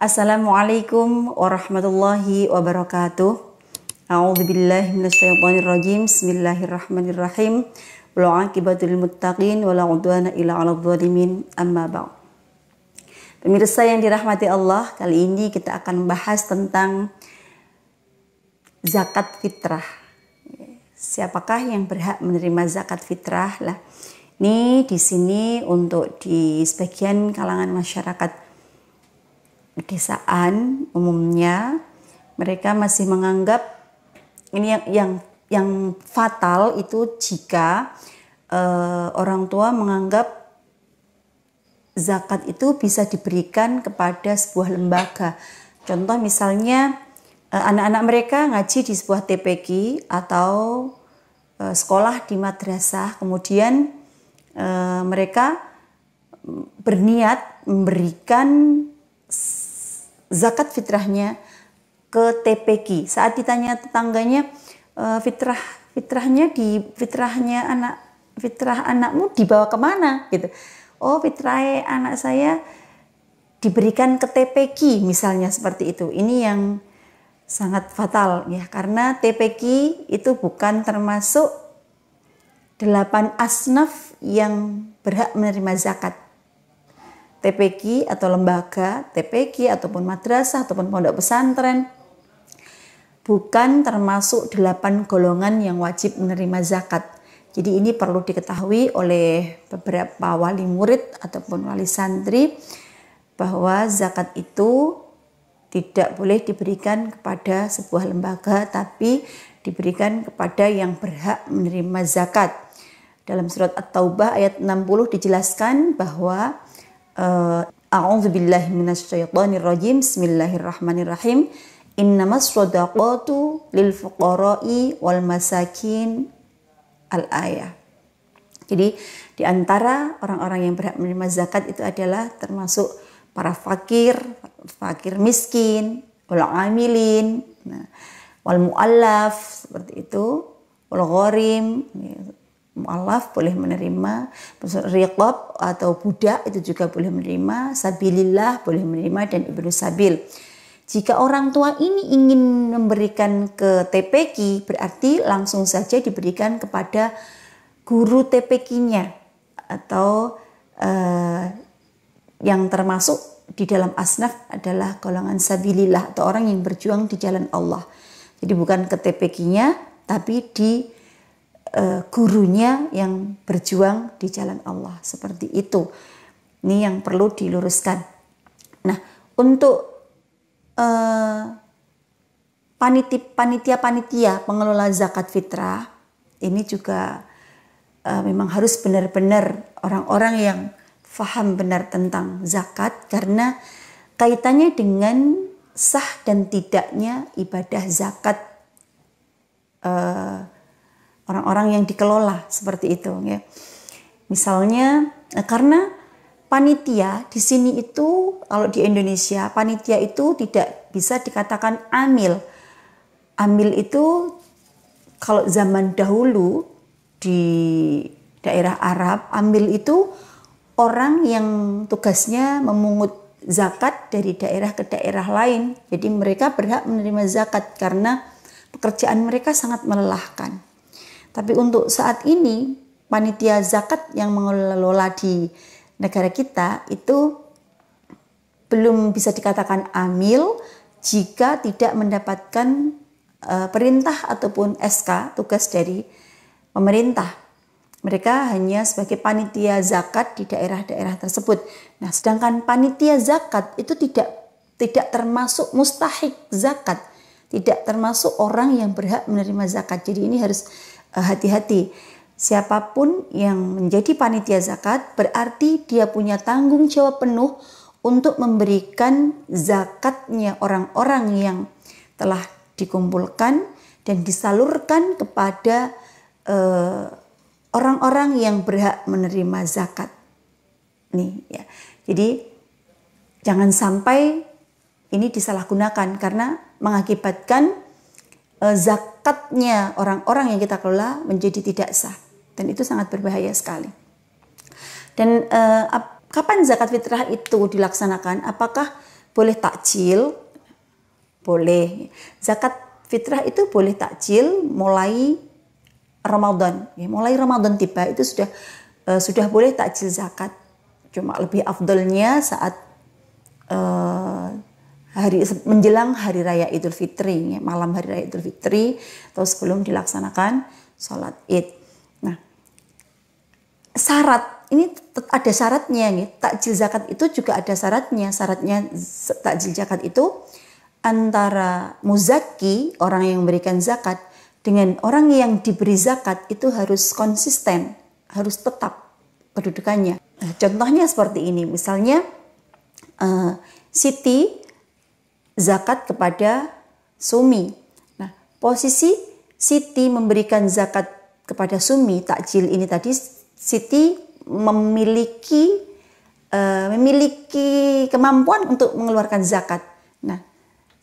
Assalamualaikum warahmatullahi wabarakatuh. A'udzubillahi minasyaitonirrajim. Bismillahirrahmanirrahim. Wal 'aqibatul muttaqin wala 'udwana illa 'alal zalimin. Amma ba'd. Pemirsa yang dirahmati Allah, kali ini kita akan membahas tentang zakat fitrah. Siapakah yang berhak menerima zakat fitrah? Lah, ini di sini untuk di sebagian kalangan masyarakat pedesaan umumnya mereka masih menganggap ini yang fatal itu jika orang tua menganggap zakat itu bisa diberikan kepada sebuah lembaga. Contoh misalnya anak-anak mereka ngaji di sebuah TPQ atau sekolah di madrasah, kemudian mereka berniat memberikan zakat fitrahnya ke TPQ. Saat ditanya tetangganya, fitrah anakmu dibawa kemana? Gitu. Oh, fitrah anak saya diberikan ke TPQ, misalnya seperti itu. Ini yang sangat fatal ya, karena TPQ itu bukan termasuk 8 asnaf yang berhak menerima zakat. TPQ atau lembaga, TPQ ataupun madrasah ataupun pondok pesantren bukan termasuk 8 golongan yang wajib menerima zakat. Jadi ini perlu diketahui oleh beberapa wali murid ataupun wali santri bahwa zakat itu tidak boleh diberikan kepada sebuah lembaga, tapi diberikan kepada yang berhak menerima zakat. Dalam surat At-Taubah ayat 60 dijelaskan bahwa A'udzubillahi minasyaitonirrajim. Bismillahirrahmanirrahim. Innamas shadaqatu lil fuqara'i wal masakin al-ayah. Jadi di antara orang-orang yang berhak menerima zakat itu adalah termasuk para fakir miskin, wal amilin, wal muallaf seperti itu, wal gharim. Mu'allaf boleh menerima, riqab atau budak itu juga boleh menerima, sabilillah boleh menerima, dan ibnu sabil. Jika orang tua ini ingin memberikan ke TPQ, berarti langsung saja diberikan kepada guru TPQ-nya atau yang termasuk di dalam asnaf adalah golongan sabilillah atau orang yang berjuang di jalan Allah. Jadi bukan ke TPQ-nya, tapi di gurunya yang berjuang di jalan Allah, seperti itu. Ini yang perlu diluruskan. Nah, untuk panitia pengelola zakat fitrah ini juga memang harus benar-benar orang-orang yang faham benar tentang zakat, karena kaitannya dengan sah dan tidaknya ibadah zakat orang-orang yang dikelola seperti itu ya. Misalnya karena panitia di sini itu, kalau di Indonesia panitia itu tidak bisa dikatakan amil. Amil itu kalau zaman dahulu di daerah Arab, amil itu orang yang tugasnya memungut zakat dari daerah ke daerah lain. Jadi mereka berhak menerima zakat karena pekerjaan mereka sangat melelahkan. Tapi untuk saat ini panitia zakat yang mengelola di negara kita itu belum bisa dikatakan amil jika tidak mendapatkan perintah ataupun SK, tugas dari pemerintah. Mereka hanya sebagai panitia zakat di daerah-daerah tersebut. Nah, sedangkan panitia zakat itu tidak termasuk mustahik zakat, tidak termasuk orang yang berhak menerima zakat. Jadi ini harus hati-hati. Siapapun yang menjadi panitia zakat berarti dia punya tanggung jawab penuh untuk memberikan zakatnya orang-orang yang telah dikumpulkan dan disalurkan kepada orang-orang yang berhak menerima zakat. Nih ya. Jadi jangan sampai ini disalahgunakan karena mengakibatkan zakatnya orang-orang yang kita kelola menjadi tidak sah, dan itu sangat berbahaya sekali. Dan kapan zakat fitrah itu dilaksanakan? Apakah boleh takjil, boleh. Zakat fitrah itu boleh takjil mulai Ramadan. Ya, mulai Ramadan tiba itu sudah boleh takjil zakat. Cuma lebih afdolnya saat menjelang hari raya Idul Fitri, ya, malam hari raya Idul Fitri atau sebelum dilaksanakan sholat Id. Nah, syarat ini ada syaratnya, ya. Takjil zakat itu juga ada syaratnya. Syaratnya takjil zakat itu antara muzaki, orang yang memberikan zakat, dengan orang yang diberi zakat itu harus konsisten, harus tetap kedudukannya. Nah, contohnya seperti ini, misalnya Siti zakat kepada Sumi. Nah, posisi Siti memberikan zakat kepada Sumi, takjil ini tadi, Siti memiliki kemampuan untuk mengeluarkan zakat. Nah,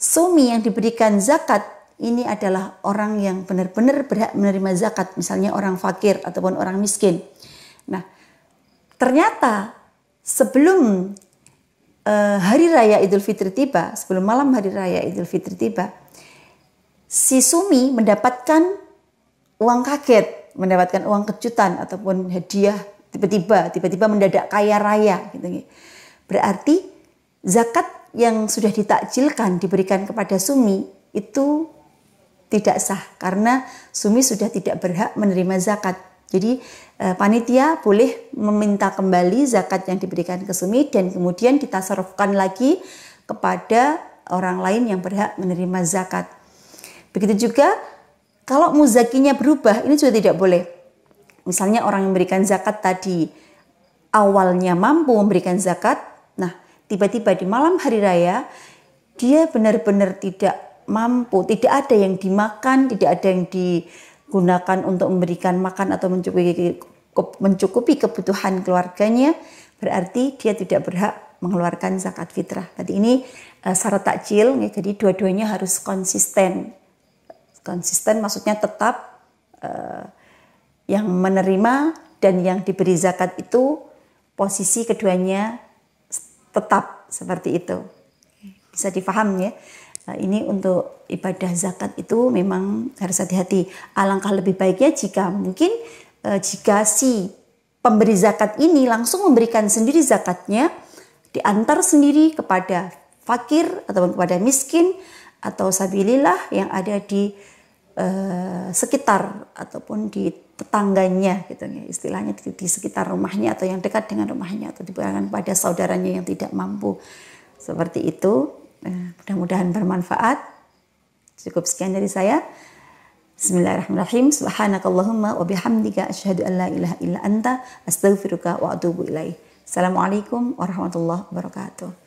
Sumi yang diberikan zakat ini adalah orang yang benar-benar berhak menerima zakat, misalnya orang fakir ataupun orang miskin. Nah, ternyata sebelum hari raya Idul Fitri tiba, sebelum malam hari raya Idul Fitri tiba, si Sumi mendapatkan uang kaget, mendapatkan uang kejutan ataupun hadiah tiba-tiba mendadak kaya raya gitu. Berarti zakat yang sudah ditakjilkan diberikan kepada Sumi itu tidak sah karena Sumi sudah tidak berhak menerima zakat. Jadi panitia boleh meminta kembali zakat yang diberikan ke Sumi dan kemudian ditasarufkan lagi kepada orang lain yang berhak menerima zakat. Begitu juga kalau muzakinya berubah, ini juga tidak boleh. Misalnya orang yang memberikan zakat tadi awalnya mampu memberikan zakat, nah tiba-tiba di malam hari raya dia benar-benar tidak mampu, tidak ada yang dimakan, tidak ada yang digunakan untuk memberikan makan atau mencukupi kebutuhan keluarganya, berarti dia tidak berhak mengeluarkan zakat fitrah. Berarti ini syarat takjil, ya, jadi dua-duanya harus konsisten. Konsisten maksudnya tetap yang menerima dan yang diberi zakat itu posisi keduanya tetap seperti itu. Bisa difaham ya. Ini untuk ibadah zakat itu memang harus hati-hati. Alangkah lebih baiknya jika mungkin jika si pemberi zakat ini langsung memberikan sendiri zakatnya, diantar sendiri kepada fakir ataupun kepada miskin atau sabilillah yang ada di sekitar ataupun di tetangganya gitu ya, istilahnya di sekitar rumahnya atau yang dekat dengan rumahnya atau diberikan pada saudaranya yang tidak mampu. Seperti itu. Mudah-mudahan bermanfaat. Cukup sekian dari saya. Bismillahirrahmanirrahim. Subhanakallahumma wa bihamdika asyhadu an la ilaha illa anta astaghfiruka wa atubu ilaik. Assalamualaikum warahmatullahi wabarakatuh.